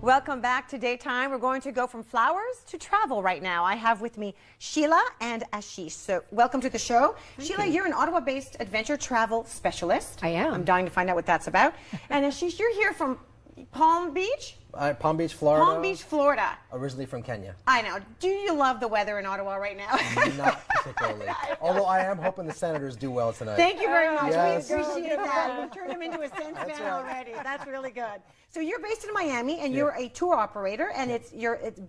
Welcome back to Daytime. We're going to go from flowers to travel right now. I have with me Sheila and Ashish. So welcome to the show. Sheila, you're an Ottawa-based adventure travel specialist. I am. I'm dying to find out what that's about. And Ashish, you're here from Palm Beach? Palm Beach, Florida. Palm Beach, Florida. Originally from Kenya. I know. Do you love the weather in Ottawa right now? Not particularly. Although I am hoping the Senators do well tonight. Thank you very much. Yes. We appreciate that. We've turned him into a Sens fan already. That's really good. So you're based in Miami, and you're a tour operator, and it's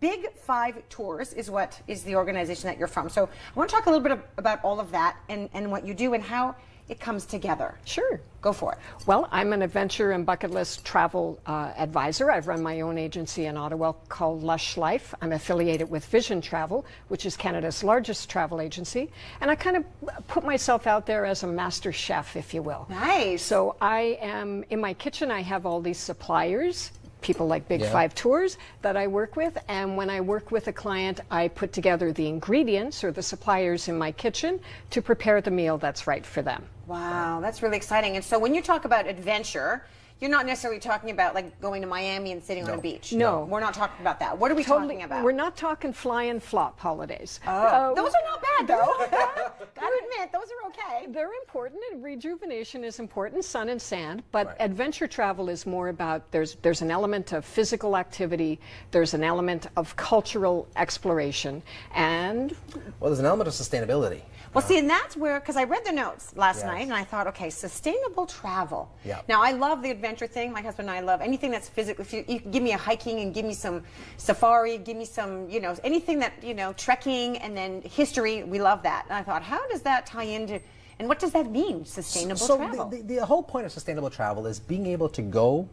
Big Five Tours is what is the organization that you're from. So I want to talk a little bit about all of that and what you do and how it comes together. Sure. Go for it. Well, I'm an adventure and bucket list travel advisor. I've run my own agency in Ottawa called Lush Life. I'm affiliated with Vision Travel, which is Canada's largest travel agency. And I kind of put myself out there as a master chef, if you will. Nice. So I am, in my kitchen, I have all these suppliers, people like Big Five Tours that I work with, and when I work with a client, I put together the ingredients or the suppliers in my kitchen to prepare the meal that's right for them. Wow, that's really exciting. And so when you talk about adventure, you're not necessarily talking about like going to Miami and sitting on a beach. No. We're not talking about that. What are we talking about? We're not talking fly and flop holidays. Oh. Those are not bad, though. Gotta admit, those are okay. They're important, and rejuvenation is important, sun and sand, but adventure travel is more about, there's an element of physical activity, there's an element of cultural exploration, and... Well, there's an element of sustainability. Well, see, and that's where, because I read the notes last night, and I thought, okay, sustainable travel. Yeah. Now, I love the adventure thing. My husband and I love anything that's physical. If you give me a hiking and give me some safari, give me some, anything that, trekking and then history, we love that. And I thought, how does that tie into, and what does that mean, sustainable travel? So the whole point of sustainable travel is being able to go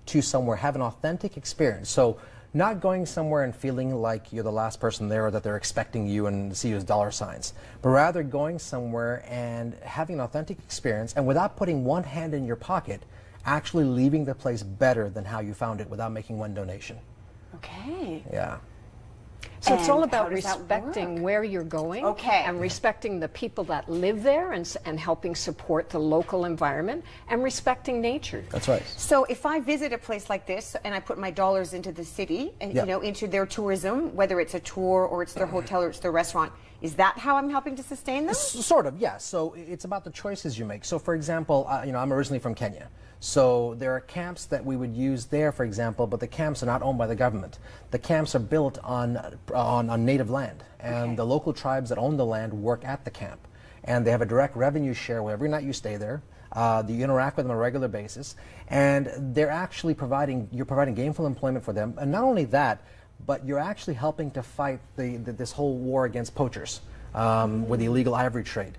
to somewhere, have an authentic experience. So not going somewhere and feeling like you're the last person there or that they're expecting you and see you as dollar signs, but rather going somewhere and having an authentic experience and without putting one hand in your pocket, actually leaving the place better than how you found it without making one donation. Okay. Yeah. So it's all And how about does that respecting work? where you're going, Okay. and respecting the people that live there, and helping support the local environment, and respecting nature. That's right. So if I visit a place like this and I put my dollars into the city, and into their tourism, whether it's a tour or it's their hotel or it's their restaurant, is that how I'm helping to sustain them? Sort of, yes. So it's about the choices you make. So for example, I'm originally from Kenya. So there are camps that we would use there, for example, but the camps are not owned by the government. The camps are built on native land, and the local tribes that own the land work at the camp. And they have a direct revenue share where every night you stay there. You interact with them on a regular basis, and they're actually you're providing gainful employment for them. And not only that, but you're actually helping to fight this whole war against poachers. With the illegal ivory trade,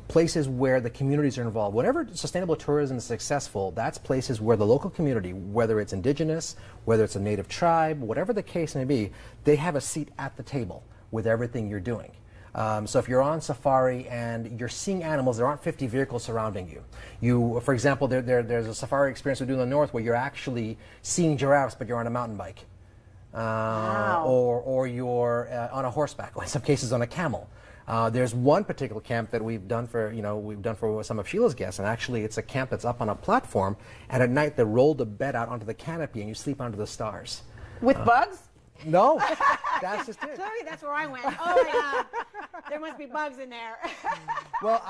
places where the communities are involved. Whenever sustainable tourism is successful, that's places where the local community, whether it's indigenous, whether it's a native tribe, whatever the case may be, they have a seat at the table with everything you're doing. So if you're on safari and you're seeing animals, there aren't 50 vehicles surrounding you. For example, there's a safari experience we do in the north where you're actually seeing giraffes, but you're on a mountain bike. Wow. Or you're on a horseback, or in some cases on a camel. There's one particular camp that we've done for some of Sheila's guests, and actually it's a camp that's up on a platform, and at night they roll the bed out onto the canopy and you sleep under the stars. With bugs? No, that's just it. Clearly that's where I went. Oh my God, there must be bugs in there. Well,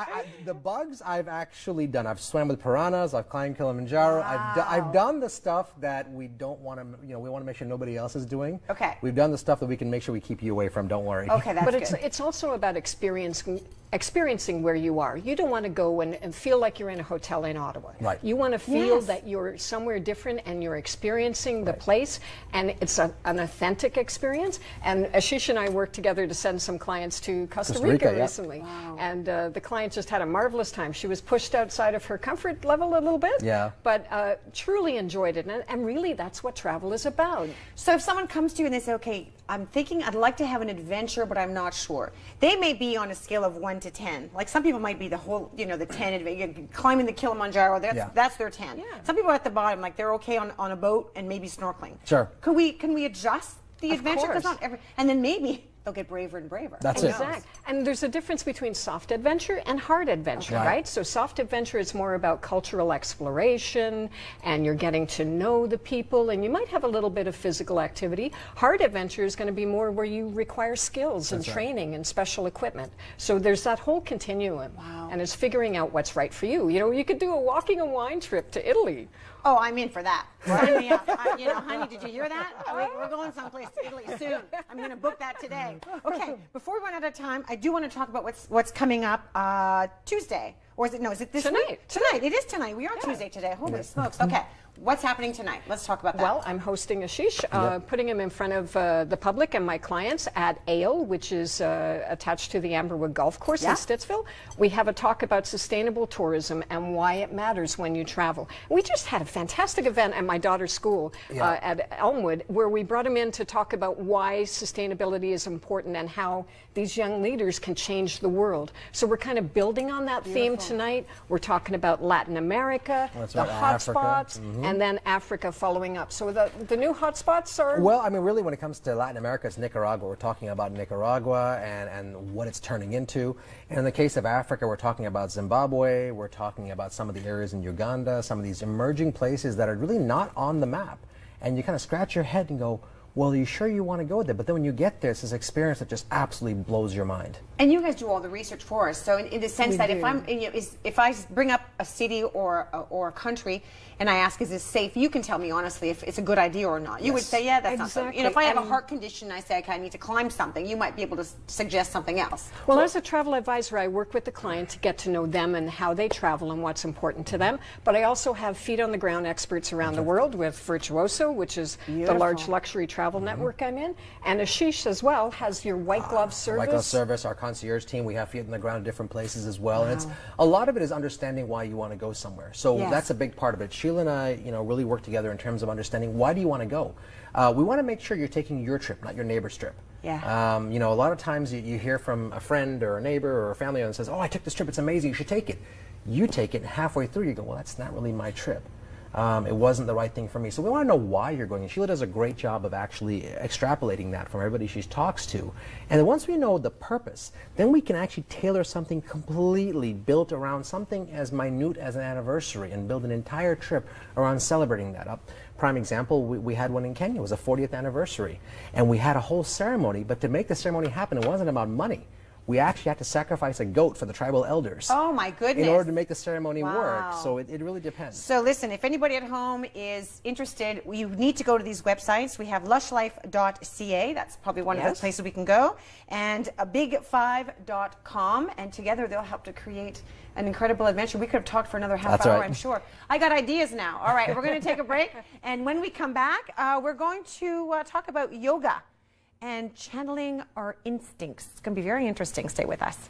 the bugs I've actually done. I've swam with piranhas. I've climbed Kilimanjaro. Wow. I've done the stuff that we don't want to. We want to make sure nobody else is doing. Okay. We've done the stuff that we can make sure we keep you away from. Don't worry. Okay, that's But good. it's also about experiencing where you are. You don't want to go and feel like you're in a hotel in Ottawa. Right. You want to feel that you're somewhere different and you're experiencing the place, and it's an authentic experience. And Ashish and I worked together to send some clients to Costa Rica recently. Wow. And the client just had a marvelous time. She was pushed outside of her comfort level a little bit, but truly enjoyed it. And really, that's what travel is about. So if someone comes to you and they say, okay, I'm thinking I'd like to have an adventure, but I'm not sure. They may be on a scale of 1 to 10. Like some people might be the whole, the 10, climbing the Kilimanjaro, that's their 10. Yeah. Some people are at the bottom, like they're okay on a boat and maybe snorkeling. Sure. Can we adjust the adventure? course. Not every, and then maybe they'll get braver and braver. That's it. Exactly. And there's a difference between soft adventure and hard adventure, right? So soft adventure is more about cultural exploration, and you're getting to know the people, and you might have a little bit of physical activity. Hard adventure is going to be more where you require skills and training and special equipment. So there's that whole continuum. Wow. And it's figuring out what's right for you. You know, you could do a walking and wine trip to Italy. Oh, I'm in for that. Sign me up. You know, honey, did you hear that? We're going someplace to Italy soon. I'm going to book that today. Okay, before we run out of time, I do want to talk about what's coming up Tuesday. Or is it, no, is it this Tonight. week? Tonight. It is tonight. We are on Tuesday today. Holy smokes. Okay, what's happening tonight? Let's talk about that. Well, I'm hosting Ashish, putting him in front of the public and my clients at Ale, which is attached to the Amberwood Golf Course in Stittsville. We have a talk about sustainable tourism and why it matters when you travel. We just had a fantastic event at my daughter's school at Elmwood, where we brought him in to talk about why sustainability is important and how these young leaders can change the world. So we're kind of building on that theme tonight. We're talking about Latin America, the hotspots, and then Africa following up. So the new hotspots are... Well, I mean, really, when it comes to Latin America, it's Nicaragua. We're talking about Nicaragua and what it's turning into. And in the case of Africa, we're talking about Zimbabwe. We're talking about some of the areas in Uganda, some of these emerging places that are really not on the map. And you kind of scratch your head and go, well, are you sure you want to go there? But then when you get there, it's this experience that just absolutely blows your mind. And you guys do all the research for us. So in the sense that if I bring up a city or a country and I ask, is this safe? You can tell me honestly if it's a good idea or not. You would say, yeah, that's not so. You know, if I have a heart condition, I say, okay, I need to climb something. You might be able to suggest something else. Well, as a travel advisor, I work with the client to get to know them and how they travel and what's important to them. But I also have feet on the ground experts around the world with Virtuoso, which is the large luxury travel network I'm in. And Ashish as well has your white glove service. White glove service, our concierge team, we have feet on the ground in different places as well. And it's a lot of it is understanding why you want to go somewhere. So that's a big part of it. Sheila and I, really work together in terms of understanding why do you want to go. We want to make sure you're taking your trip, not your neighbor's trip. Yeah. A lot of times you hear from a friend or a neighbor or a family member that says, oh, I took this trip, it's amazing, you should take it. You take it, and halfway through you go, well, that's not really my trip. It wasn't the right thing for me. So we want to know why you're going. And Sheila does a great job of actually extrapolating that from everybody she talks to. And then once we know the purpose, then we can actually tailor something completely built around something as minute as an anniversary and build an entire trip around celebrating that. Prime example, we had one in Kenya. It was a 40th anniversary. And we had a whole ceremony, but to make the ceremony happen, it wasn't about money. We actually had to sacrifice a goat for the tribal elders. Oh my goodness. In order to make the ceremony work. So it really depends. So listen, if anybody at home is interested, you need to go to these websites. We have lushlife.ca. That's probably one of the places we can go. And big5.com. And together they'll help to create an incredible adventure. We could have talked for another half hour, I'm sure. I got ideas now. All right, we're going to take a break. And when we come back, we're going to talk about yoga and channeling our instincts. It's going to be very interesting. Stay with us.